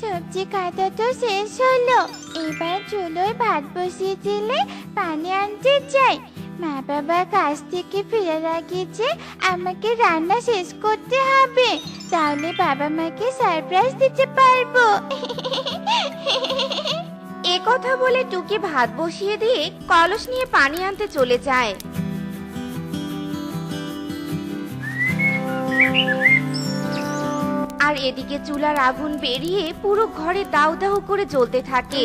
সবজি কাটা তো শেষ হলো, এবার চুলোয় ভাত বসিয়ে দিলে পানি আনতে চাই। মা বাবা কাজ থেকে ফেরার আগে যে আমাকে রান্না শেষ করতে হবে, তাহলে বাবা মাকে সারপ্রাইজ দিতে পারবো। এ কথা বলে টুকি ভাত বসিয়ে দিয়ে কলস নিয়ে পানি আনতে চলে যায়। আর এদিকে চুলার আগুন বেরিয়ে পুরো ঘরে দাউ দাউ করে জ্বলতে থাকে।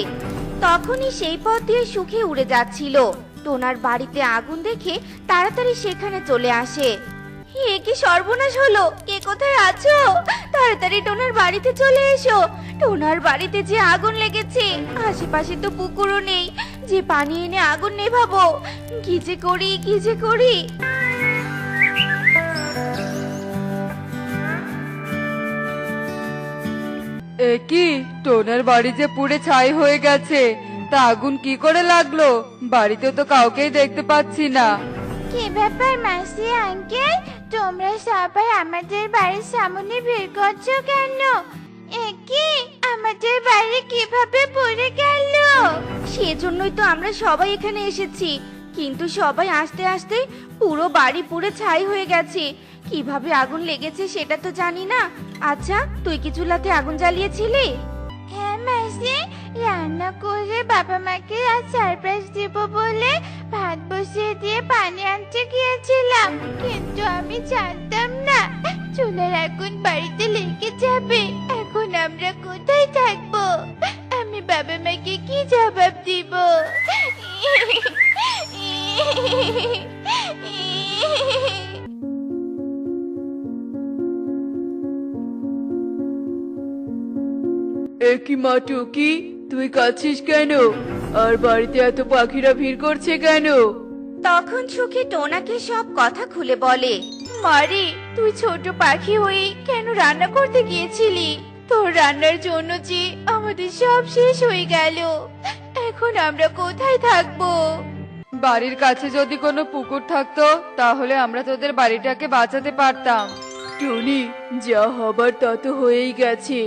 তখনই সেই পথ দিয়ে সুখে উড়ে যাচ্ছিল। টোনার বাড়িতে আগুন দেখে তাড়াতাড়ি সেখানে চলে আসে। এ কি সর্বনাশ হলো, কে কোথায় আছো? তাড়াতাড়ি টোনার বাড়িতে চলে এসো। টোনার বাড়িতে যে আগুন লেগেছে, আশেপাশে তো পুকুরও নেই যে পানি এনে আগুন নেভাবো। কি যে করি, কি যে করি। এ কি, টোনার বাড়ি যে পুড়ে ছাই হয়ে গেছে, তা আগুন কি করে লাগলো? বাড়িতে তো কাউকেই দেখতে পাচ্ছি না। কি ব্যাপার মাসি আঙ্কেল, তোমরা সবাই আমাদের বাড়ির সামনে ভিড় করছো কেন? কি আমাদের বাড়ি কিভাবে পড়ে গেল? সেজন্যই তো আমরা সবাই এখানে এসেছি, কিন্তু সবাই আসতে আসতে পুরো বাড়ি পুড়ে ছাই হয়ে গেছে। কিভাবে আগুন লেগেছে সেটা তো জানি না। আচ্ছা, তুই কি চুলাতে আগুন জ্বালিয়েছিলি? হ্যাঁ মাসি, রান্না করে বাবা মাকে আজ সারপ্রাইজ দিব বলে ভাত বসিয়ে দিয়ে পানি আনতে গিয়েছিলাম, কিন্তু আমি জানতাম না চুলার আগুন বাড়িতে লেগে যাবে। এখন আমরা কোথায় থাকবো? আমি বাবা মাকে কি জবাব দিব? একই মা টুকি, তুই কাঁদছিস কেন? আর বাড়িতে এত পাখিরা ভিড় করছে কেন? তখন সুখী টোনাকে সব কথা খুলে বলে। মারি, তুই ছোট পাখি হয়ে কেন রান্না করতে গিয়েছিলি? তোর রান্নার জন্য যে আমাদের সব শেষ হয়ে গেল। এখন আমরা কোথায় থাকবো? বাড়ির কাছে যদি কোনো পুকুর থাকতো তাহলে আমরা তোদের বাড়িটাকে বাঁচাতে পারতাম। টুনি, যা হবার তা তো হয়েই গেছে।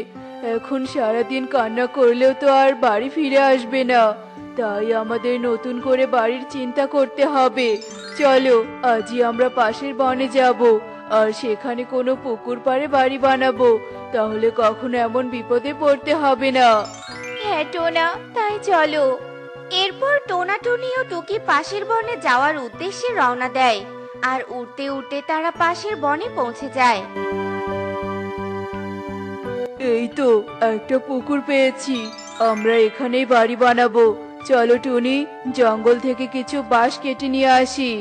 এখন সারাদিন কান্না করলেও তো আর বাড়ি ফিরে আসবে না, তাই আমাদের নতুন করে বাড়ির চিন্তা করতে হবে। চলো, আজই আমরা পাশের বনে যাব আর সেখানে কোনো পুকুর পাড়ে বাড়ি বানাবো, তাহলে কখনো এমন বিপদে পড়তে হবে না। হ্যাঁ টোনা, তাই চলো। এরপর টোনা টুনি ও টুকি পাশের বনে যাওয়ার উদ্দেশ্যে রওনা দেয়। আর উড়তে উড়তে তারা পাশের বনে পৌঁছে যায়। এই তো একটা পুকুর পেয়েছি, আমরা এখানেই বাড়ি বানাবো। চলো টুনি, জঙ্গল থেকে কিছু বাঁশ কেটে নিয়ে আসি।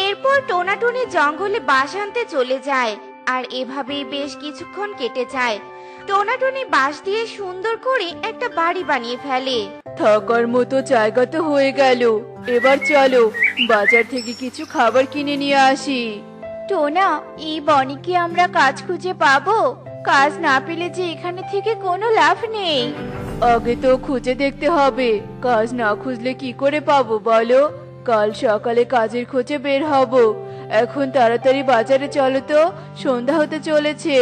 এরপর টোনা টুনি জঙ্গলে বাঁশ আনতে চলে যায়। আর এভাবেই বেশ কিছুক্ষণ কেটে যায়। টোনা টুনি বাঁশ দিয়ে সুন্দর করে একটা বাড়ি বানিয়ে ফেলে। থাকার মতো জায়গা তো হয়ে গেল, এবার চলো বাজার থেকে কিছু খাবার কিনে নিয়ে আসি। টোনা, এই বনে কি আমরা কাজ খুঁজে পাবো? কাজ না পেলে যে এখানে থেকে কোনো লাভ নেই। আগে তো খুঁজে দেখতে হবে, কাজ না খুঁজলে কি করে পাবো বলো? কাল সকালে কাজের খোঁজে বের হব। এখন তাড়াতাড়ি বাজারে চলো তো, সন্ধ্যা হতে চলেছে।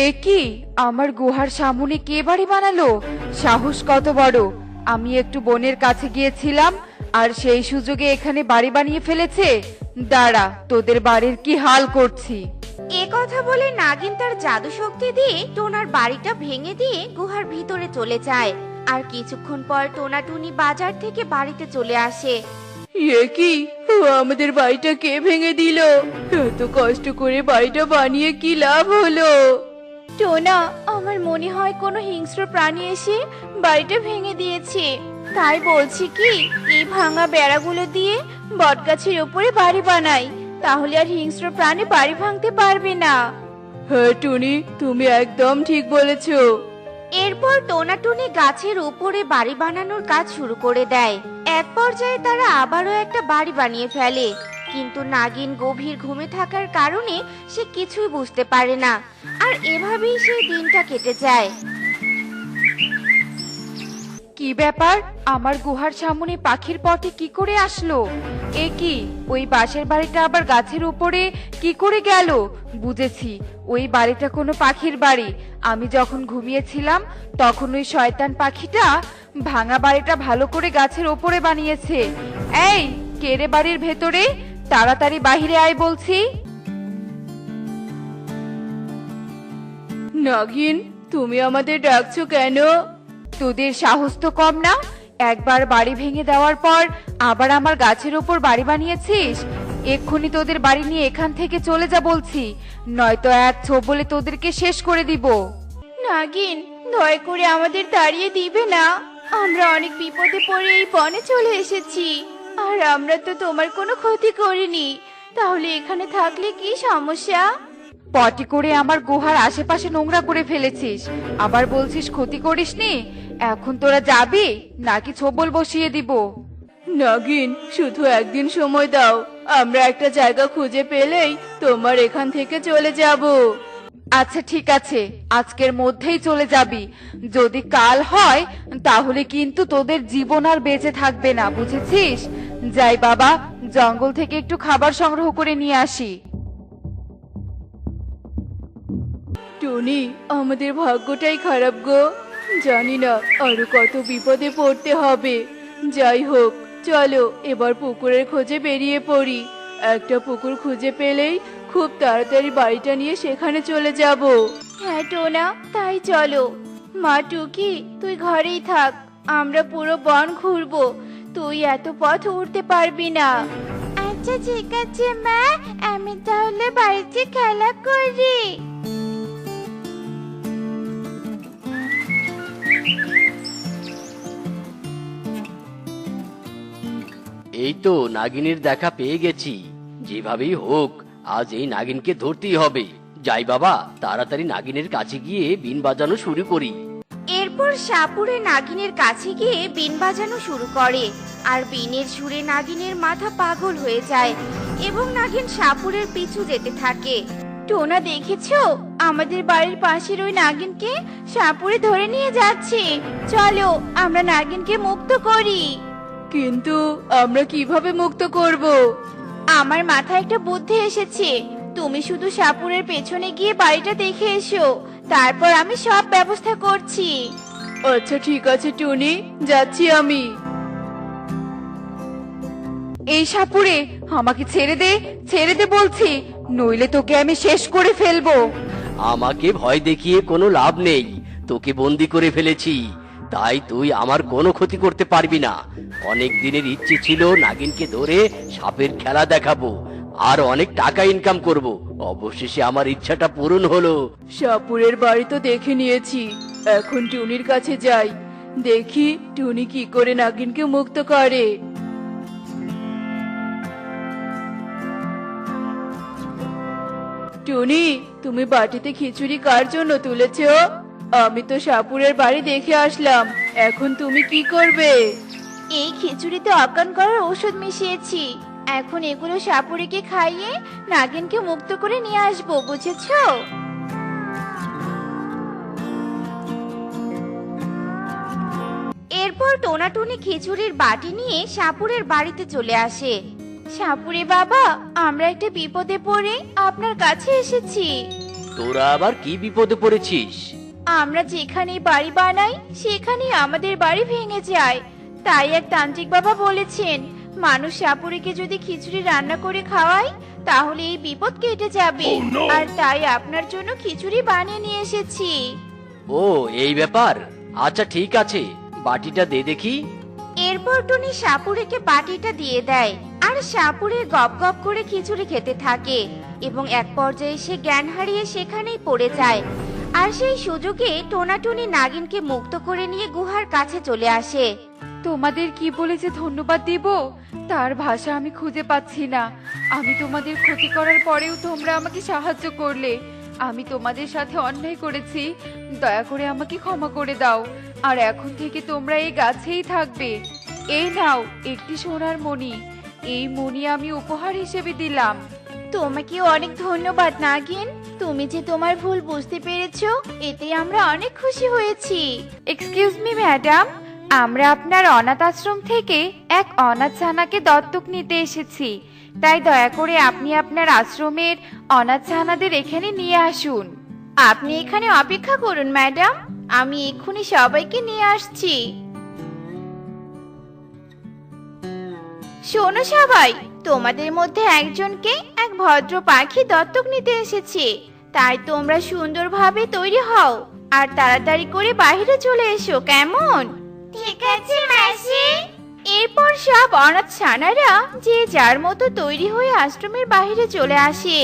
এ কি, আমার গুহার সামনে কে বাড়ি বানালো? সাহস কত বড়! আমি একটু বনের কাছে গিয়েছিলাম আর সেই সুযোগে এখানে বাড়ি বানিয়ে ফেলেছে। দাঁড়া, তোদের বাড়ির কি হাল করছি। এ কথা বলে নাগিন তার জাদু শক্তি দিয়ে টোনার বাড়িটা ভেঙে দিয়ে গুহার ভিতরে চলে যায়। আর কিছুক্ষণ পর টোনা টুনি বাজার থেকে বাড়িতে চলে আসে। এ কি, ও আমাদের বাড়িটা কে ভেঙে দিল? এত কষ্ট করে বাড়িটা বানিয়ে কি লাভ হলো? টোনা, আমার মনে হয় কোনো হিংস্র প্রাণী এসে বাড়িটা ভেঙে দিয়েছে। তাই বলছি কি, এই ভাঙা বেড়াগুলো দিয়ে বটগাছের উপরে বাড়ি বানাই, তাহলে আর হিংস্র প্রাণী বাড়ি ভাঙতে পারবে না। হ্যাঁ টুনি, তুমি একদম ঠিক বলেছো। এরপর টোনা টুনি গাছের উপরে বাড়ি বানানোর কাজ শুরু করে দেয়। এক পর্যায়ে তারা আবারও একটা বাড়ি বানিয়ে ফেলে, কিন্তু নাগিন গভীর ঘুমে থাকার কারণে সে কিছুই বুঝতে পারে না। আর এভাবেই সেই দিনটা কেটে যায়। কি ব্যাপার, আমার গুহার সামনে পাখির পটি কি করে আসলো? এ কি, ওই বাঁশের বাড়িটা আবার গাছের উপরে কি করে গেল? বুঝেছি, ওই বাড়িটা কোনো পাখির বাড়ি। আমি যখন ঘুমিয়েছিলাম তখন ওই শয়তান পাখিটা ভাঙা বাড়িটা ভালো করে গাছের ওপরে বানিয়েছে। এই, কে রে বাড়ির ভেতরে? তাড়াতাড়ি বাইরে আয় বলছি। নাগিন, তুমি আমাদের ডাকছো কেন? তোদের সাহস তো কম না, একবার বাড়ি ভেঙে দেওয়ার পর আবার আমার গাছের ওপর বাড়ি বানিয়েছিস। এক্ষুনি তোদের বাড়ি নিয়ে এখান থেকে চলে যা বলছি, নয়তো এক ছোপ বলে তোদেরকে শেষ করে দিব। নাগিন, দয়া করে আমাদের তাড়িয়ে দিবে না। আমরা অনেক বিপদে পড়ে এই বনে চলে এসেছি, আর আমরা তো তোমার কোনো ক্ষতি করিনি। তাহলে এখানে থাকলে কি সমস্যা? পটি করে আমার গুহার আশেপাশে নোংরা করে ফেলেছিস, আবার বলছিস ক্ষতি করিসনি। এখন তোরা যাবি নাকি ছোবল বসিয়ে দিব? নাগিন, শুধু একদিন সময় দাও, আমরা একটা জায়গা খুঁজে পেলেই তোমার এখান থেকে চলে যাব। আচ্ছা ঠিক আছে, আজকের মধ্যেই চলে যাবি। যদি কাল হয় তাহলে কিন্তু তোদের জীবন আর বেঁচে থাকবে না, বুঝেছিস? যাই বাবা, জঙ্গল থেকে একটু খাবার সংগ্রহ করে নিয়ে আসি। টুনি, আমাদের ভাগ্যটাই খারাপ গো। জানি না আরো কত বিপদে পড়তে হবে। যাই হোক, চলো এবার পুকুরের খোঁজে বেরিয়ে পড়ি। একটা পুকুর খুঁজে পেলেই খুব তাড়াতাড়ি বাড়িটা নিয়ে সেখানে চলে যাব। হ্যাঁ টোনা, তাই চলো। মা টুকি, তুই ঘরেই থাক, আমরা পুরো বন ঘুরবো। তুই এত পথ উঠতে পারবি না। আচ্ছা ঠিক আছে মা, আমি তাহলে বাড়িতে খেলা করি। এই তো নাগিনের দেখা পেয়ে গেছি। যেভাবেই হোক আজ এই নাগিনকে ধরতেই হবে। যাই বাবা, তাড়াতাড়ি নাগিনের কাছে গিয়ে বিন বাজানো শুরু করি। এরপর সাপুরে নাগিনের কাছে গিয়ে বিন বাজানো শুরু করে, আর বিনের সুরে নাগিনের মাথা পাগল হয়ে যায় এবং নাগিন সাপুরের পিছু যেতে থাকে। টোনা, দেখেছো আমাদের বাড়ির পাশের ওই নাগিনকে সাপুরে ধরে নিয়ে যাচ্ছে। চলো আমরা নাগিনকে মুক্ত করি। কিন্তু আমরা কিভাবে মুক্ত করব? আমার মাথায় একটা বুদ্ধি এসেছে। তুমি শুধু সাপুরের পেছনে গিয়ে বাড়িটা দেখে এসো, তারপর আমি সব ব্যবস্থা করছি। আচ্ছা ঠিক আছে টুনি, যাচ্ছি আমি। এই সাপুরে, আমাকে ছেড়ে দে, ছেড়ে দে বলছি, নইলে তোকে আমি শেষ করে ফেলবো। আমাকে ভয় দেখিয়ে কোনো লাভ নেই, তোকে বন্দি করে ফেলেছি, তাই তুই আমার কোনো ক্ষতি করতে পারবি না। অনেক দিনের ইচ্ছে ছিল নাগিনকে ধরে সাপের খেলা দেখাবো আর অনেক টাকা ইনকাম করব। অবশেষে আমার ইচ্ছাটা পূরণ হলো। সাপুরের বাড়ি তো দেখে নিয়েছি, এখন টুনির কাছে যাই, দেখি টুনি কি করে নাগিনকে মুক্ত করে। টুনি, তুমি বাটিতে খিচুড়ি কার জন্য তুলেছো? আমি তো সাপুরের বাড়ি দেখে আসলাম, এখন তুমি কি করবে? এই খিচুড়িতে অজ্ঞান করার ওষুধ মিশিয়েছি। এখন এগুলো সাপুরিকে খাইয়ে নাগিনকে মুক্ত করে নিয়ে আসবো, বুঝেছো? এরপর টোনাটুনি খিচুড়ির বাটি নিয়ে সাপুরের বাড়িতে চলে আসে। সাপুরে বাবা, আমরা একটা বিপদে পড়ে আপনার কাছে এসেছি। তোরা আবার কি বিপদে পড়েছিস? আমরা যেখানে বাড়ি বানাই সেখানেই আমাদের বাড়ি ভেঙে যায়। তাই এক তান্ত্রিক বাবা বলেছেন, মানুষ সাপুরিকে যদি খিচুড়ি রান্না করে খাওয়ায় তাহলে এই বিপদ কেটে যাবে। আর তাই আপনার জন্য খিচুড়ি বানিয়ে নিয়ে এসেছি। ও এই ব্যাপার, আচ্ছা ঠিক আছে, বাটিটা দে দেখি। এরপর টুনি সাপুরেকে বাটিটা দিয়ে দেয়, আর সাপুরে গপ গপ করে খিচুড়ি খেতে থাকে এবং এক পর্যায়ে সে জ্ঞান হারিয়ে সেখানেই পড়ে যায়। আর সেই সুযোগে টোনাটুনি নাগিনকে মুক্ত করে নিয়ে গুহার কাছে চলে আসে। তোমাদের কি বলে যে ধন্যবাদ দিব তার ভাষা আমি খুঁজে পাচ্ছি না। আমি তোমাদের ক্ষতি করার পরেও তোমরা আমাকে সাহায্য করলে। আমি তোমাদের সাথে অন্যায় করেছি, দয়া করে আমাকে ক্ষমা করে দাও। আর এখন থেকে তোমরা এই গাছেই থাকবে। এই নাও একটি সোনার মণি, এই মণি আমি উপহার হিসেবে দিলাম। তোমাকে অনেক ধন্যবাদ নাগিন, তুমি যে তোমার ভুল বুঝতে পেরেছো এতে আমরা অনেক খুশি হয়েছি। এক্সকিউজ মি ম্যাডাম, আমরা আপনার অনাথ আশ্রম থেকে এক অনাথ ছানাকে দত্তক নিতে এসেছি, তাই দয়া করে আপনি আপনার আশ্রমের অনাথ ছানাদের এখানে নিয়ে আসুন। আপনি এখানে অপেক্ষা করুন ম্যাডাম, আমি এক্ষুনি সবাইকে নিয়ে আসছি। শোনো সবাই, তোমাদের মধ্যে একজনকে এক ভদ্র পাখি দত্তক নিতে এসেছে, তাই তোমরা সুন্দরভাবে তৈরি হও আর তাড়াতাড়ি করে বাইরে চলে এসো, কেমন? ঠিক আছে মাসি। এরপর সব অনাথ ছানারা যে যার মতো তৈরি হয়ে আশ্রমের বাইরে চলে আসে।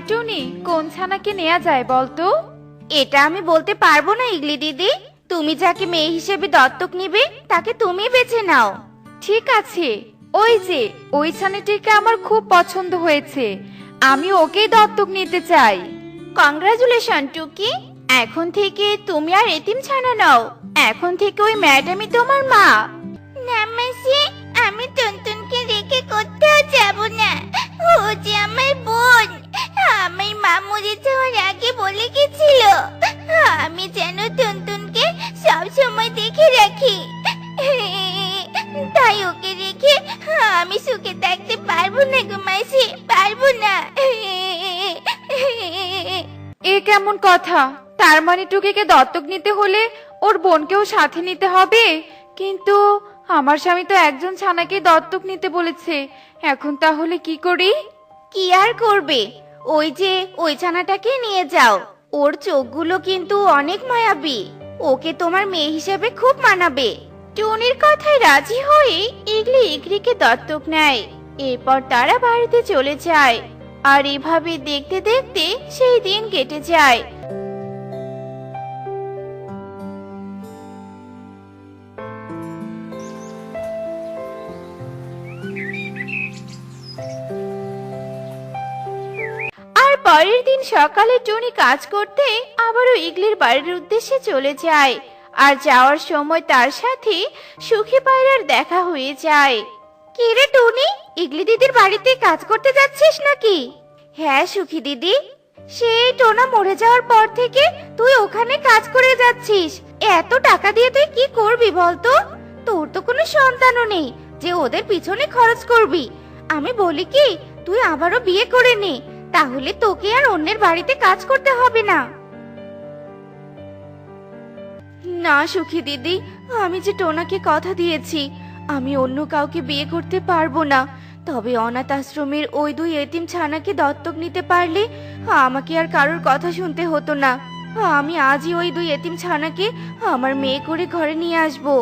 টুনি, কোন ছানাকে নেওয়া যায় বলতো? এটা আমি বলতে পারবো না ইগলি দিদি, তুমি যাকে মেয়ে হিসেবে দত্তক নিবে তাকে তুমি বেছে নাও। ঠিক আছে, ওই যে ওই ছানাটিকে আমার খুব পছন্দ হয়েছে, আমি ওকেই দত্তক নিতে চাই। কংগ্রাচুলেশন টুকি, এখন থেকে তুমি আর এতিম ছানা নাও, এখন থেকে ওই ম্যাডামই তোমার মা। না মাসি, আমি টুনটুনকে রেখে কোথাও যাব না, ও যে আমার বোন। আমার মা মরে যাওয়ার আগে বলে গেছিল আমি যেন টুনটুনকে সব সময় দেখে রাখি, তাই ওকে রেখে আমি সুখে থাকতে পারবো না গো মাসি, পারবো না। এ কেমন কথা? তার মানে টুকিকে দত্তক নিতে হলে ওর বোনকেও সাথে নিতে হবে? কিন্তু আমার স্বামী তো একজন ছানাকে দত্তক নিতে বলেছে, এখন তাহলে কি করি? কি আর করবে, ওই যে ওই ছানাটাকে নিয়ে যাও, ওর চোখগুলো কিন্তু অনেক মায়াবী, ওকে তোমার মেয়ে হিসেবে খুব মানাবে। টুনির কথায় রাজি হয়ে ইগলি ইগলিকে দত্তক নেয়। এরপর তারা বাড়িতে চলে যায়, আর এভাবে দেখতে দেখতে সেই দিন কেটে যায়। আর পরের দিন সকালে টুনি কাজ করতে আবারও ইগলির বাড়ির উদ্দেশ্যে চলে যায়, আর যাওয়ার সময় তার সাথে সুখী পায়রার দেখা হয়ে যায়। কি রে টুনি, ইগলি দিদির বাড়িতে কাজ করতে যাচ্ছিস নাকি? হ্যাঁ সুখী দিদি, সেই টোনা মরে যাওয়ার পর থেকে তুই ওখানে কাজ করে যাচ্ছিস, এত টাকা দিয়ে তুই কি করবি বলতো? তোর তো কোনো সন্তানও নেই যে ওদের পিছনে খরচ করবি। আমি বলি কি, তুই আবারও বিয়ে করে নে, তাহলে তোকে আর অন্যের বাড়িতে কাজ করতে হবে না। না সুখী দিদি, আমি যে টোনাকে কথা দিয়েছি আমি অন্য কাউকে বিয়ে করতে পারবো না, তবে অনাথ আশ্রমের ওই দুই এতিম ছানাকে দত্তক নিতে পারলে আমাকে আর কারোর কথা শুনতে হতো না। আমি আজই ওই দুই এতিম ছানাকে আমার মেয়ে করে ঘরে নিয়ে আসবো।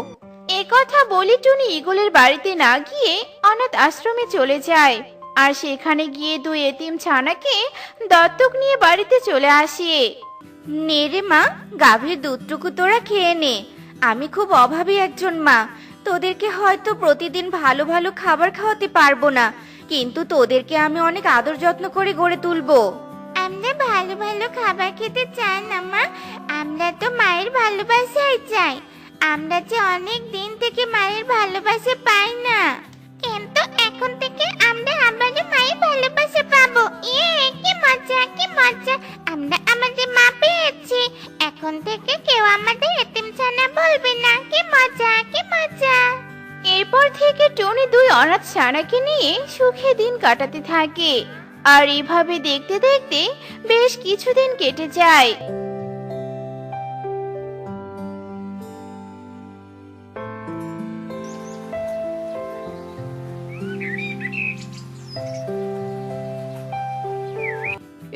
এ কথা বলি টুনি ইগলের বাড়িতে না গিয়ে অনাথ আশ্রমে চলে যায়, আর সেখানে গিয়ে দুই এতিম ছানাকে দত্তক নিয়ে বাড়িতে চলে আসে। নে রে মা, গাভীর দুধটুকু তোরা খেয়ে নে, আমি খুব অভাবী একজন মা, তোদেরকে হয়তো প্রতিদিন ভালো ভালো খাবার খাওয়াতে পারবো না, কিন্তু তোদেরকে আমি অনেক আদর যত্ন করে গড়ে তুলবো। আমরা ভালো ভালো খাবার খেতে চাই না মা, আমরা তো মায়ের ভালোবাসাই চাই, আমরা যে অনেক দিন থেকে মায়ের ভালোবাসা পাই না, কিন্তু এখন থেকে আমরা আবারও মায়ের ভালোবাসা পাবো। কি মজা, কি মজা, আমরা আমাদের মা পেয়েছি, এখন থেকে কেউ আমাদের এতিমখানা বলবে না, কি মজা, কি মজা। এরপর থেকে টনি দুই অনাথ ছানাকে নিয়ে সুখে দিন কাটাতে থাকে, আর এভাবে দেখতে দেখতে বেশ কিছুদিন কেটে যায়।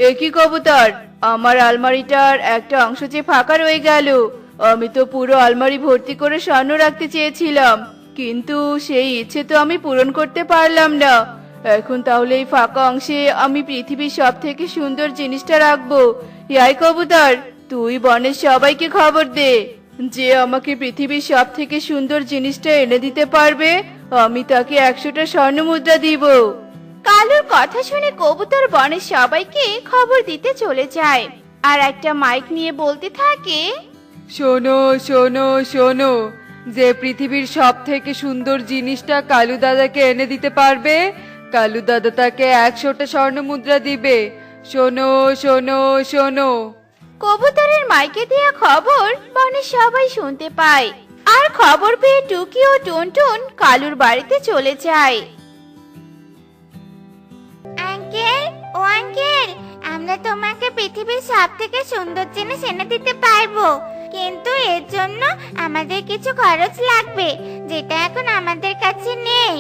একই কবুতর, আমার আলমারিটার একটা অংশ যে ফাঁকা রয়ে গেল। আমি তো পুরো আলমারি ভর্তি করে স্বর্ণ রাখতে চেয়েছিলাম, কিন্তু সেই ইচ্ছে তো আমি পূরণ করতে পারলাম না। এখন তাহলে এই ফাঁকা অংশে আমি পৃথিবীর সব থেকে সুন্দর জিনিসটা রাখবো। ইয়াই কবুতর, তুই বনের সবাইকে খবর দে যে আমাকে পৃথিবীর সব থেকে সুন্দর জিনিসটা এনে দিতে পারবে, আমি তাকে 100টা স্বর্ণ মুদ্রা দিব। কালুর কথা শুনে কবুতর বনের সবাইকে খবর দিতে চলে যায়, আর একটা মাইক নিয়ে বলতে থাকে, শোনো শোনো শোনো, যে পৃথিবীর সব থেকে সুন্দর জিনিসটা কালু দাদাকে এনে দিতে পারবে, কালু দাদা তাকে 100টা স্বর্ণ মুদ্রা দিবে। শোনো শোনো শোনো। কবুতরের মাইকে দেয়া খবর বনের সবাই শুনতে পায়, আর খবর পেয়ে টুকি ও টুনটুন কালুর বাড়িতে চলে যায়। আঙ্কেল, ও আঙ্কেল, আমরা তোমাকে পৃথিবীর সব থেকে সুন্দর জিনিস এনে দিতে পারবো, কিন্তু এর জন্য আমাদের কিছু খরচ লাগবে, যেটা এখন আমাদের কাছে নেই।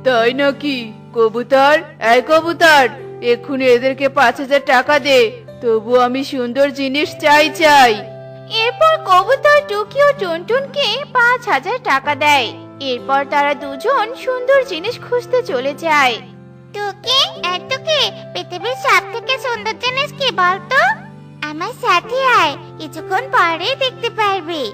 তাই নাকি? কবুতর, এই কবুতর, এক্ষুনি এদেরকে 5,000 টাকা দে, তবু আমি সুন্দর জিনিস চাই। এরপর কবুতর টুকি ও টুনটুনকে 5,000 টাকা দেয়। এরপর তারা দুজন সুন্দর জিনিস খুঁজতে চলে যায়। টুকি, টুকি, পৃথিবীর সব থেকে সুন্দর জিনিস কি বলতো? আমার সাথে আয়, কিছুক্ষণ পরেই দেখতে পারবি।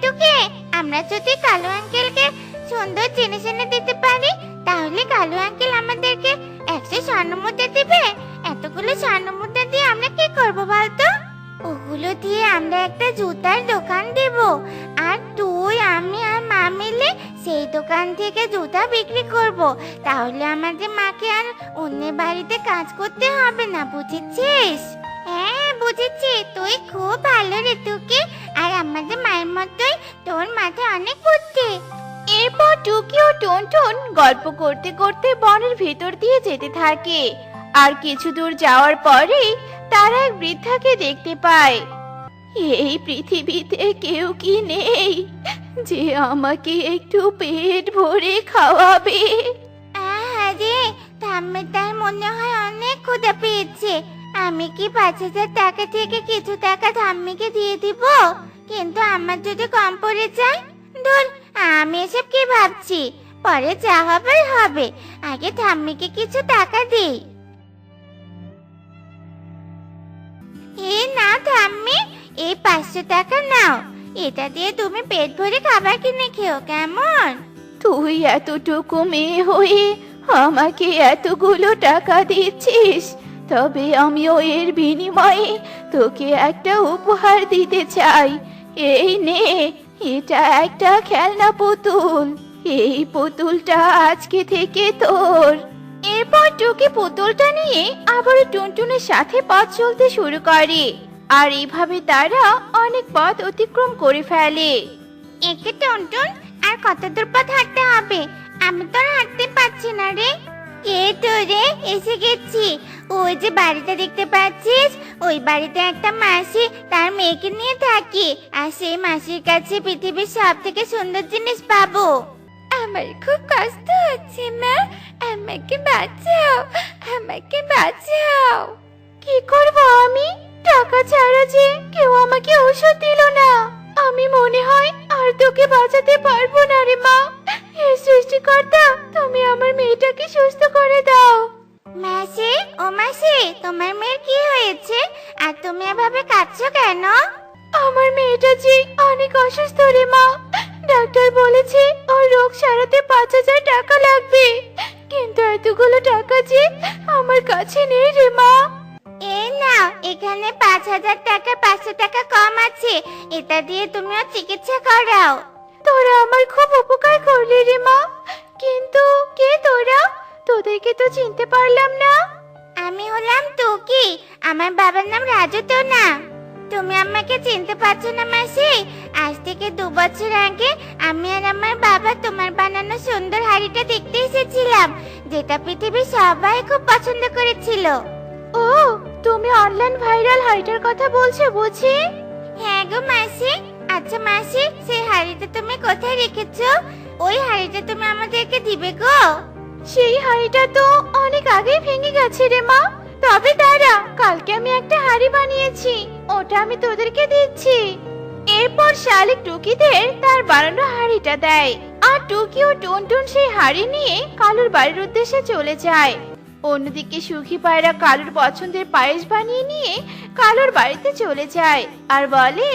টুকি, আমরা যদি কালু আঙ্কেলকে সুন্দর জিনিস এনে দিতে পারি, তাহলে কালু আঙ্কেল আমাদেরকে 100 স্বর্ণমুদ্রা দিবে। এতগুলো স্বর্ণমুদ্রা দিয়ে আমরা কি করবো বলতো? ওগুলো দিয়ে আমরা একটা জুতার দোকান দেব, আর তুই, আমি আর মা মিলে সেই দোকান থেকে জুতা বিক্রি করব। তাহলে আমাদের মাকে আর অন্যের বাড়িতে কাজ করতে হবে না, বুঝেছিস? হ্যাঁ বুঝেছি, তুই খুব ভালো রে টুকি, আর আমাদের মায়ের মতোই তোর মাথায় অনেক বুদ্ধি। এরপর টুকি ও টুনটুন গল্প করতে করতে বনের ভেতর দিয়ে যেতে থাকে। আর কিছু দূর যাওয়ার পরেই তারা এক বৃদ্ধাকে দেখতে পায়। এই পৃথিবীতে কেউ কি নেই যে আমাকে একটু পেট ভরে খাওয়াবে? আরে, ঠাম্মির তাই মনে হয় অনেক ক্ষুধা পেয়েছে। আমি কি 5,000 টাকা থেকে কিছু টাকা ঠাম্মিকে দিয়ে দিব? কিন্তু আমার যদি কম পড়ে যায়? ধুর, আমি এসব কি ভাবছি, পরে যা হবার হবে, আগে ঠাম্মিকে কিছু টাকা দিই। না ঠাম্মি, এই 500 টাকা নাও, এটা দিয়ে তুমি পেট ভরে খাবার কিনে খেও, কেমন? তুই এতটুকু মেয়ে হয়ে আমাকে এতগুলো টাকা দিচ্ছিস, তবে আমিও এর বিনিময়ে তোকে একটা উপহার দিতে চাই। এই নে, এটা একটা খেলনা পুতুল। এই পুতুলটা আজকে থেকে তোর। এরপর টুকি পুতুলটা নিয়ে আবার টুনটুনের সাথে পথ চলতে শুরু করে। আর এইভাবে তারা অনেক পথ অতিক্রম করে ফেলে। একে টুনটুন, আর কত দূর পথ হাঁটতে হবে? আমি তো আর হাঁটতে পারছি না রে। কে তো রে, এসে গেছি। ওই যে বাড়িটা দেখতে পাচ্ছিস, ওই বাড়িতে একটা মাসি তার মেয়েকে নিয়ে থাকে, আর সেই মাসির কাছে পৃথিবীর সব থেকে সুন্দর জিনিস পাবো। আমার খুব কষ্ট হচ্ছে মা, আমাকে বাঁচাও, আমাকে বাঁচাও। কি করব আমি? টাকা ছাড়া যে কেউ আমাকে ঔষধ দিল না। আমি মনে হয় আর তোকে বাঁচাতে পারবো না রে মা। হে সৃষ্টিকর্তা, তুমি আমার মেয়েটাকে সুস্থ করে দাও। মাসি, ও মাসি, তোমার মেয়ের কি হয়েছে? আর তুমি এভাবে কাঁদছো কেন? আমার মেয়েটা যে অনেক অসুস্থ রে মা। ডাক্তার বলেছে ওর রোগ সারাতে 5,000 টাকা লাগবে, কিন্তু এতগুলো টাকা যে আমার কাছে নেই রে মা। এই নাও, এখানে 5,000 টাকা 500 টাকা কম আছে, এটা দিয়ে তুমিও চিকিৎসা করাও। তোরা আমার খুব উপকার করলি রে মা, কিন্তু কে তোরা? তোদেরকে তো চিনতে পারলাম না। আমি হলাম টুকি, আমার বাবার নাম রাজু তো না। তুমি আমাকে চিনতে পারছো না মাসি? আজ থেকে 2 বছর আগে আমি আর আমার বাবা তোমার বানানো সুন্দর হাড়িটা দেখতে এসেছিলাম, যেটা পৃথিবীর সবাই খুব পছন্দ করেছিল। ও, তুমি অনলাইন ভাইরাল হাড়িটার কথা বলছো বুঝি? হ্যাঁ গো মাসি। আচ্ছা মাসি, সেই হাড়িটা তুমি কোথায় রেখেছো? ওই হাড়িটা তুমি আমাদেরকে দিবে গো? সেই হাড়িটা তো অনেক আগেই ভেঙে গেছে রে মা। তবে দাঁড়া, কালকে আমি একটা হাড়ি বানিয়েছি, ওটা আমি তোদেরকে দিচ্ছি। এরপর শালিক টুকিদের তার বানানো হাড়িটা দেয়, আর টুকি ও টুনটুন সেই হাড়ি নিয়ে কালুর বাড়ির উদ্দেশ্যে চলে যায়। অন্যদিকে সুখী পায়রা কালুর পছন্দের পায়েস বানিয়ে নিয়ে কালুর বাড়িতে চলে যায় আর বলে,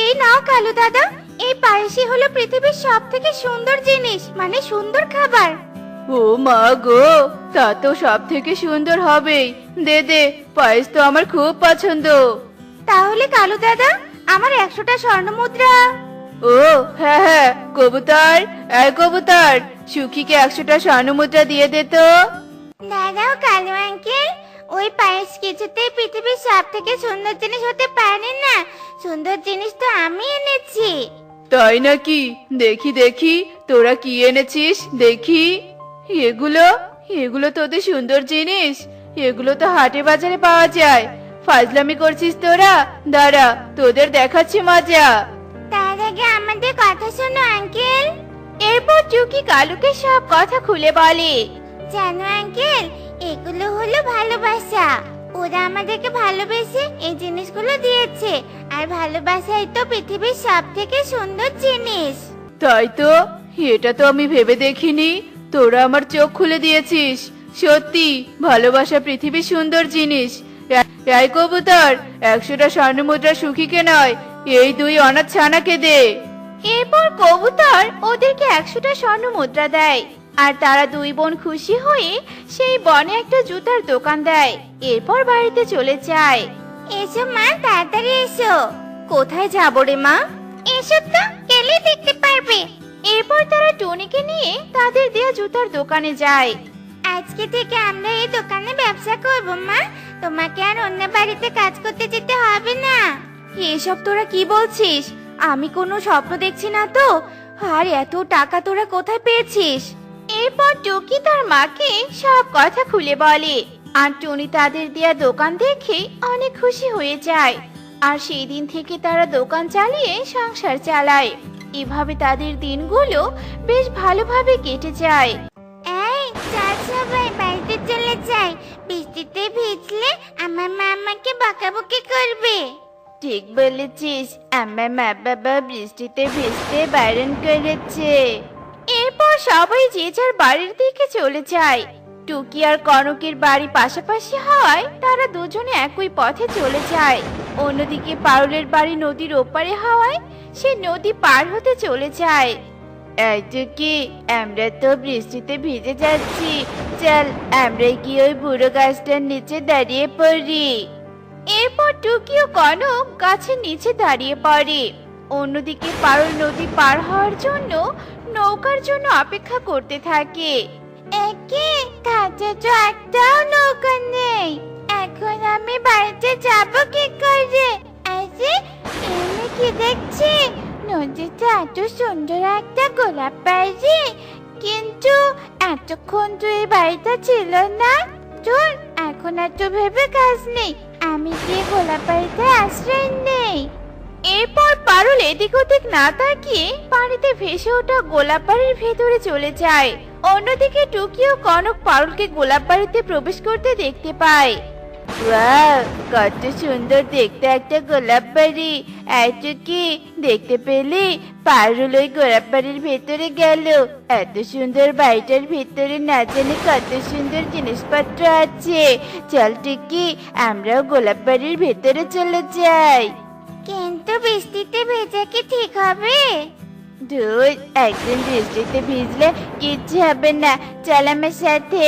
এই নাও কালু দাদা, এই পায়েসই হলো পৃথিবীর সব থেকে সুন্দর জিনিস, মানে সুন্দর খাবার। ও মা গো, তা তো সব থেকে সুন্দর হবেই। দে দে, পায়েস তো আমার খুব পছন্দ। তাহলে কালু দাদা, আমার 100টা স্বর্ণমুদ্রা। ও হ্যাঁ হ্যাঁ, কবুতর, এই কবুতর, সুখীকে 100টা স্বর্ণমুদ্রা দিয়ে দে তো। দাদাও কালু আঙ্কেল, ওই পায়েস কিছুতেই পৃথিবীর সব থেকে সুন্দর জিনিস হতে পারে না। সুন্দর জিনিস তো আমি এনেছি। তাই নাকি? দেখি দেখি তোরা কি এনেছিস দেখি। এগুলো এগুলো তোদের সুন্দর জিনিস, এগুলো তো হাটে বাজারে পাওয়া যায়। ফাজলামি করছিস তোরা? দাঁড়া, তোদের দেখাচ্ছি মজা। তার আগে আমাদের কথা শোনো আঙ্কেল। এরপর টুকি কালুকে সব কথা খুলে বলে। জানো আঙ্কেল, এগুলো হলো ভালোবাসা। ওরা আমাদেরকে ভালোবেসে এই জিনিসগুলো দিয়েছে, আর ভালোবাসাই তো পৃথিবীর সব থেকে সুন্দর জিনিস। তাই তো, এটা তো আমি ভেবে দেখিনি। তোরা আমার চোখ খুলে দিয়েছিস। সত্যি ভালোবাসা পৃথিবীর সুন্দর জিনিস। এই কবুতর, 100টা স্বর্ণমুদ্রা সুখীকে নয়, এই 2 অনাথ ছানাকে দে। এরপর কবুতর ওদেরকে 100টা স্বর্ণ মুদ্রা দেয়, আর তারা 2 বোন খুশি হয়ে সেই বনে একটা জুতার দোকান দেয়। এরপর বাড়িতে চলে যায়। এসো মা, তাড়াতাড়ি এসো। কোথায় যাবো রে মা? এসো তো, গেলে দেখতে পারবে। এরপর তারা টনিকে নিয়ে তাদের দেয়া জুতার দোকানে যায়। আজকে থেকে আমরা এই দোকানে ব্যবসা করব মা। তোমাকে আর অন্য বাড়িতে কাজ করতে যেতে হবে না। এসব তোরা কি বলছিস? আমি কোনো স্বপ্ন দেখছি না তো। আর এত টাকা তোরা কোথায় পেয়েছিস? এরপর টুকি তার মাকে সব কথা খুলে বলে, আর টনি তাদের দেয়া দোকান দেখে অনেক খুশি হয়ে যায়। আর সেই দিন থেকে তারা দোকান চালিয়ে সংসার চালায়। এভাবে তাদের দিনগুলো বেশ ভালোভাবে কেটে যায়। এই চল সবাই বাড়িতে চলে যাই। বৃষ্টিতে ভিজলে আমার মা আমাকে বকাবকি করবে। ঠিক বলেছিস, আমার মা বাবা বৃষ্টিতে ভিজতে বারণ করেছে। এরপর সবাই যে যার বাড়ির দিকে চলে যায়। টুকি আর কনকের বাড়ি পাশাপাশি হওয়ায় তারা দুজনে একই পথে চলে যায়। অন্যদিকে পারুলের বাড়ি নদীর ওপারে হওয়ায় সে নদী পার হতে চলে যায়। এই টুকি, আমরা তো বৃষ্টিতে ভিজে যাচ্ছি, চল আমরা গিয়ে ওই বুড়ো গাছটার নিচে দাঁড়িয়ে পড়ি। এরপর টুকি ও কনক গাছের নিচে দাঁড়িয়ে পড়ে। অন্যদিকে পারুল নদী পার হওয়ার জন্য নৌকার জন্য অপেক্ষা করতে থাকে। একে কাছে তো একটাও নৌকা নেই। এখন আমি বাড়িতে যাব কি করে? আরে আমি কি দেখছি, নদীতে এত সুন্দর একটা গোলাপ বাড়ি, কিন্তু এতক্ষণ তো এই বাড়িটা ছিল না। চল, এখন এত ভেবে কাজ নেই, আমি গিয়ে গোলাপ বাড়িতে আশ্রয় নেই। এরপর পারুল এদিক ওদিক না তাকিয়ে পানিতে ভেসে ওঠা গোলাপ বাড়ির ভেতরে চলে যায়। অন্যদিকে টুকি ও কনক পারুলকে গোলাপ বাড়িতে প্রবেশ করতে দেখতে পায়। ওয়াও, কত সুন্দর দেখতে একটা গোলাপ বাড়ি। এই টুকি, দেখতে পেলি? পারুল ওই গোলাপ বাড়ির ভেতরে গেল। এত সুন্দর বাড়িটার ভেতরে না জানি কত সুন্দর জিনিসপত্র আছে। চল টুকি, আমরাও গোলাপ বাড়ির ভেতরে চলে যাই। কিন্তু বৃষ্টিতে ভেজা কি ঠিক হবে? ধুর, একদিন বৃষ্টিতে ভিজলে কিচ্ছু হবে না, চল আমার সাথে।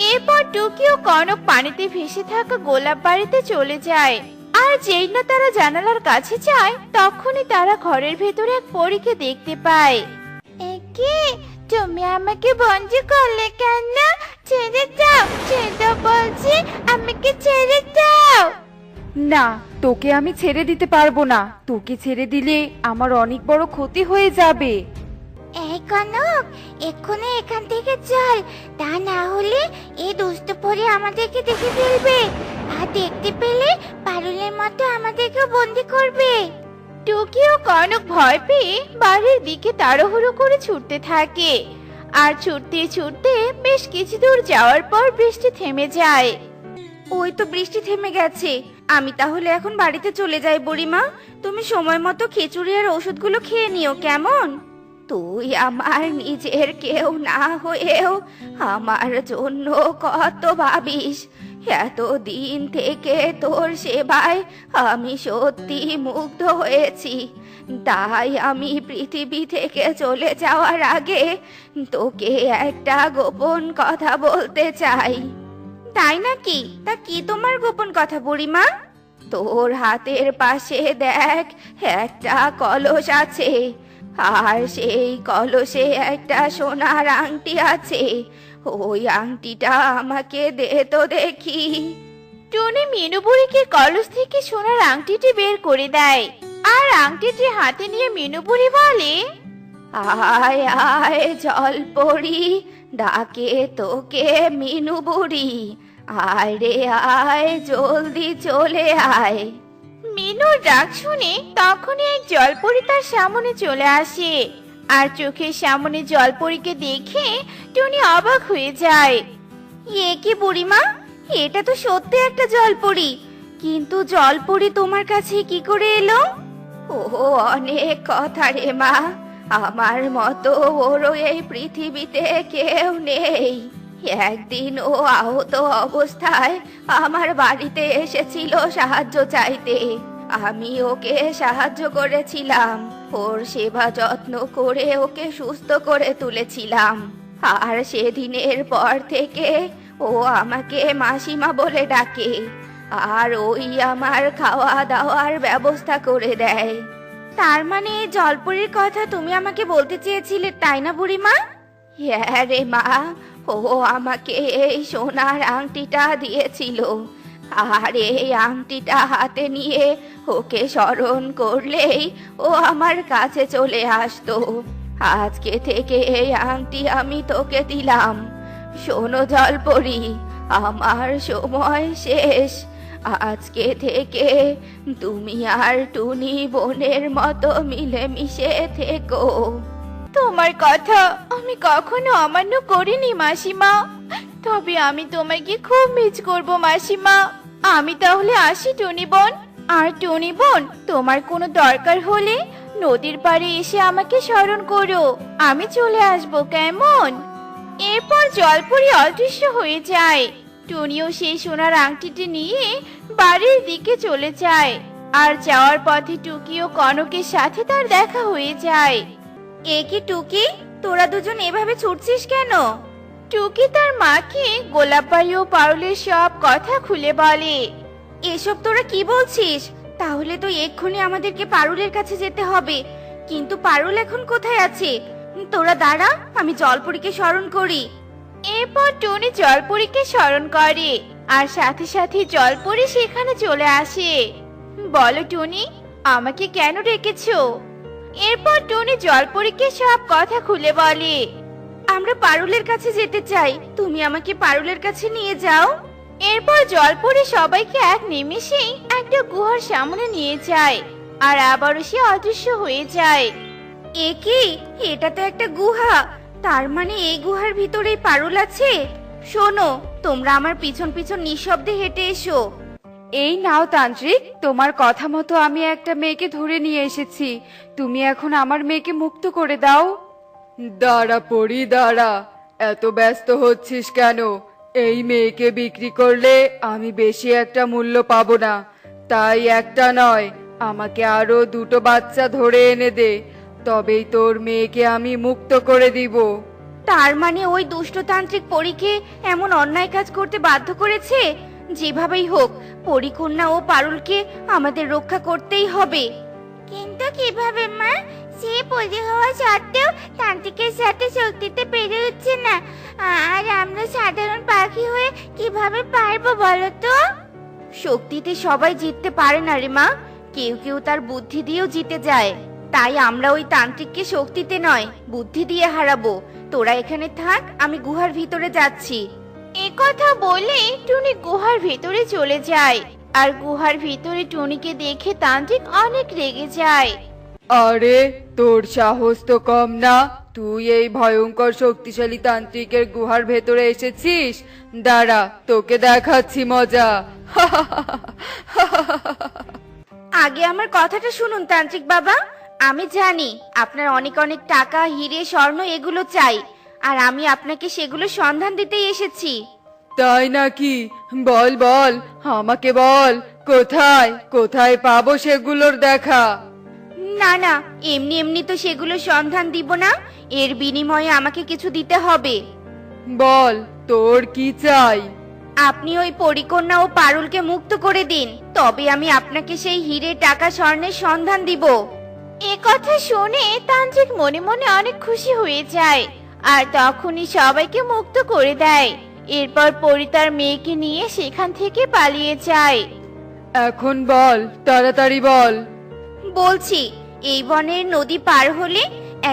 এরপর টুকি ও কনক পানিতে ভেসে থাকা গোলাপ বাড়িতে চলে যায়। আর যেই না তারা জানালার কাছে যায়, তখনই তারা ঘরের ভেতরে এক পরীকে দেখতে পায়। একে তুমি আমাকে বন্দি করলে কেন? ছেড়ে দাও, ছেড়ে দাও বলছি, আমাকে ছেড়ে দাও। না, তোকে আমি ছেড়ে দিতে পারবো না। তোকে ছেড়ে দিলে আমার অনেক বড় ক্ষতি হয়ে যাবে। এই কনক, এক্ষুনি এখান থেকে চল, তা না হলে এই দুষ্ট পরী আমাদেরকে দেখে ফেলবে, আর দেখতে পেলে পারুলের মতো আমাদেরকে বন্দি করবে। টুকি ও কনক ভয় পেয়ে বাড়ির দিকে তাড়াহুড়ো করে ছুটতে থাকে। আর ছুটতে ছুটতে বেশ কিছু দূর যাওয়ার পর বৃষ্টি থেমে যায়। ওই তো বৃষ্টি থেমে গেছে। আমি তাহলে এখন বাড়িতে চলে যাই বুড়িমা। তুমি সময় মতো খিচুড়ি আর ওষুধগুলো খেয়ে নিও, কেমন? তুই আমার নিজের কেউ না হয়েও আমার জন্য কত ভাবিস। এতদিন থেকে তোর সেবায় আমি সত্যি মুগ্ধ হয়েছি। তাই আমি পৃথিবী থেকে চলে যাওয়ার আগে তোকে একটা গোপন কথা বলতে চাই। তাই নাকি? তা কি তোমার গোপন কথা বুড়িমা? তোর হাতের পাশে দেখ, একটা কলস আছে, আর সেই কলসে একটা সোনার আংটি আছে। ওই আংটিটা আমাকে দে তো দেখি। টুনি মিনু বুড়িকে কলস থেকে সোনার আংটিটি বের করে দেয়। আর আংটিটি হাতে নিয়ে মিনু বুড়ি বলে, আয় আয় জলপরি, ডাকে তোকে মিনু বুড়ি। আয় রে আয়, জলদি চলে আয়। মিনুর ডাক শুনে তখনই এক জলপরি তার সামনে চলে আসে। আর চোখের সামনে জলপরীকে দেখে টুনি অবাক হয়ে যায়। এ কি বুড়িমা, এটা তো সত্যি একটা জলপরি, কিন্তু জলপরি তোমার কাছে কি করে এলো? ও অনেক কথা রে মা, আমার মতো ওরও এই পৃথিবীতে কেউ নেই। একদিন ও আহত অবস্থায় আমার বাড়িতে এসেছিল সাহায্য চাইতে। আমি ওকে সাহায্য করেছিলাম, ওর সেবা যত্ন করে ওকে সুস্থ করে তুলেছিলাম। আর সেদিনের পর থেকে ও আমাকে মাসিমা বলে ডাকে, আর ওই আমার খাওয়া দাওয়ার ব্যবস্থা করে দেয়। তার মানে জলপরির কথা তুমি আমাকে বলতে চেয়েছিলে, তাই না বুড়িমা? হ্যাঁ রে মা, ও আমাকে এই সোনার আংটিটা দিয়েছিল। আর এই আংটিটা হাতে নিয়ে ওকে স্মরণ করলেই ও আমার কাছে চলে আসতো। আজকে থেকে এই আংটি আমি তোকে দিলাম। শোনো জলপরি, আমার সময় শেষ। আজকে থেকে তুমি আর টুনি বোনের মতো মিলেমিশে থেকো। তোমার কথা আমি কখনো অমান্য করিনি মাসিমা, তবে আমি তোমাকে খুব মিস করব মাসিমা। আমি তাহলে আসি টুনি বোন। আর টুনি বোন, তোমার কোনো দরকার হলে নদীর পাড়ে এসে আমাকে স্মরণ করো, আমি চলে আসবো, কেমন? এরপর জলপরি অদৃশ্য হয়ে যায়। টুনিও সেই সোনার আংটিটি নিয়ে বাড়ির দিকে চলে যায়। আর যাওয়ার পথে টুকি ও কনকের সাথে তার দেখা হয়ে যায়। এ কি টুকি, তোরা দুজন এভাবে ছুটছিস কেন? টুকি তার মাকে গোলাপবাড়ি ও পারুলের সব কথা খুলে বলে। এসব তোরা কি বলছিস? তাহলে তো এক্ষুনি আমাদেরকে পারুলের কাছে যেতে হবে, কিন্তু পারুল এখন কোথায় আছে? তোরা দাঁড়া, আমি জলপরীকে স্মরণ করি। এরপর টুনি জলপরীকে স্মরণ করে, আর সাথে সাথে জলপরী সেখানে চলে আসে। বলো টুনি, আমাকে কেন ডেকেছো? এরপর টুনি জলপরীকে সব কথা খুলে বলে। আমরা পারুলের কাছে যেতে চাই, তুমি আমাকে পারুলের কাছে নিয়ে যাও। এরপর জলপরী সবাইকে এক নিমেষেই একটা গুহার সামনে নিয়ে যায়, আর আবারও সে অদৃশ্য হয়ে যায়। এ কি, এটা তো একটা গুহা। তার মানে এই গুহার ভিতরেই পারুল আছে। শোনো, তোমরা আমার পিছন পিছন নিঃশব্দে হেঁটে এসো। এই নাও তান্ত্রিক, তোমার কথা মতো আমি একটা মেয়েকে ধরে নিয়ে এসেছি। তুমি এখন আমার মেয়েকে মুক্ত করে দাও। দাঁড়া পরি, দাঁড়া, এত ব্যস্ত হচ্ছিস কেন? এই মেয়েকে বিক্রি করলে আমি বেশি একটা মূল্য পাবো না, তাই একটা নয়, আমাকে আরো দুটো বাচ্চা ধরে এনে দে, তবেই তোর মেয়েকে আমি মুক্ত করে দিব। তার মানে ওই দুষ্টতান্ত্রিক পরীকে এমন অন্যায় কাজ করতে বাধ্য করেছে? যেভাবেই হোক, পরীকন্যা ও পারুলকে আমাদের রক্ষা করতেই হবে। কিন্তু কিভাবে মা? সে পরি হওয়া সত্ত্বেও তান্ত্রিকের সাথে শক্তিতে পেরে উঠছে না, আর আমরা সাধারণ পাখি হয়ে কিভাবে পারবো বলো তো? শক্তিতে সবাই জিততে পারে না রে মা, কেউ কেউ তার বুদ্ধি দিয়েও জিতে যায়। তাই আমরা ওই তান্ত্রিককে শক্তিতে নয়, বুদ্ধি দিয়ে হারাবো। তোরা এখানে থাক, আমি গুহার ভিতরে যাচ্ছি। একথা বলে টুনি গুহার ভিতরে চলে যায়। আর গুহার ভিতরে টুনিকে দেখে তান্ত্রিক অনেক রেগে যায়। আরে, তোর সাহস তো কম না, তুই এই ভয়ঙ্কর শক্তিশালী তান্ত্রিকের গুহার ভেতরে এসেছিস? দাঁড়া, তোকে দেখাচ্ছি মজা। আগে আমার কথাটা শুনুন তান্ত্রিক বাবা। আমি জানি আপনার অনেক অনেক টাকা, হিরে, স্বর্ণ এগুলো চাই, আর আমি আপনাকে সেগুলো সন্ধান দিতেই এসেছি। তাই নাকি? বল বল, আমাকে বল, কোথায় কোথায় পাবো সেগুলোর দেখা? না না, এমনি এমনি তো সেগুলো সন্ধান দিব না, এর বিনিময়ে আমাকে কিছু দিতে হবে। বল, তোর কি চাই? আপনি ওই পরিকন্যা ও পারুলকে মুক্ত করে দিন, তবে আমি আপনাকে সেই হিরে, টাকা, স্বর্ণের সন্ধান দিব। একথা শুনে তান্ত্রিক মনে মনে অনেক খুশি হয়ে যায়, আর তখনই সবাইকে মুক্ত করে দেয়। এরপর পরি তার মেয়েকে নিয়ে সেখান থেকে পালিয়ে যায়। এখন বল, তাড়াতাড়ি বল। বলছি, এই বনের নদী পার হলে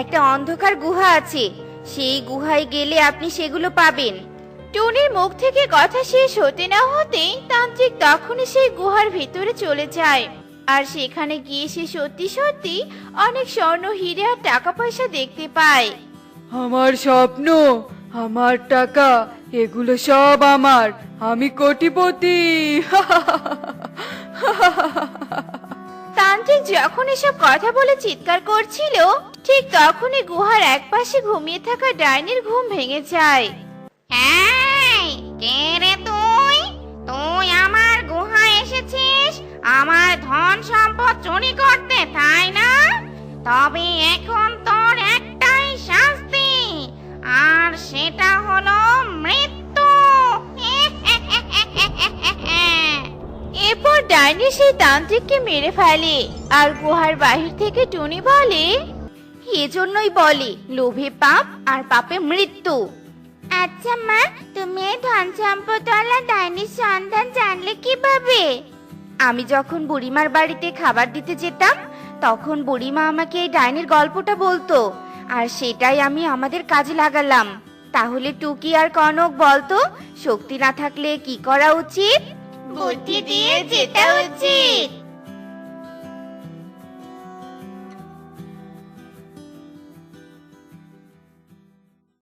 একটা অন্ধকার গুহা আছে, সেই গুহায় গেলে আপনি সেগুলো পাবেন। টুনির মুখ থেকে কথা শেষ হতে না হতেই তান্ত্রিক তখনই সেই গুহার ভিতরে চলে যায়। আর সেখানে গিয়ে সে সত্যি সত্যি অনেক স্বর্ণ হিরে আর টাকা পয়সা দেখতে পায়। আমার স্বপ্ন, আমার টাকা, এগুলো সব আমার, আমি কোটিপতি। তান্ত্রিক যখন এসব কথা বলে চিৎকার করছিল, ঠিক তখনই গুহার একপাশে ঘুমিয়ে থাকা ডাইনির ঘুম ভেঙে যায়। কে রে তুই? তুই আমার গুহায় এসেছিস আমার ধন সম্পদ চুরি করতে, তাই না? তবে এখন তোর একটাই শাস্তি, আর সেটা হলো মৃত্যু। এরপর ডাইনি সেই তান্ত্রিককে মেরে ফেলে। আর গুহার বাহির থেকে টুনি বলে, এজন্যই বলে লোভে পাপ আর পাপে মৃত্যু। আচ্ছা মা, তুমি এই ধন সম্পদওয়ালা ডাইনির সন্ধান জানলে কিভাবে? আমি যখন বুড়িমার বাড়িতে খাবার দিতে যেতাম, তখন বুড়িমা আমাকে এই ডাইনির গল্পটা বলতো, আর সেটাই আমি আমাদের কাজে লাগালাম। তাহলে টুকি আর কনক বলতো, শক্তি না থাকলে কি করা উচিত? বুদ্ধি দিয়ে যেতে উচিত।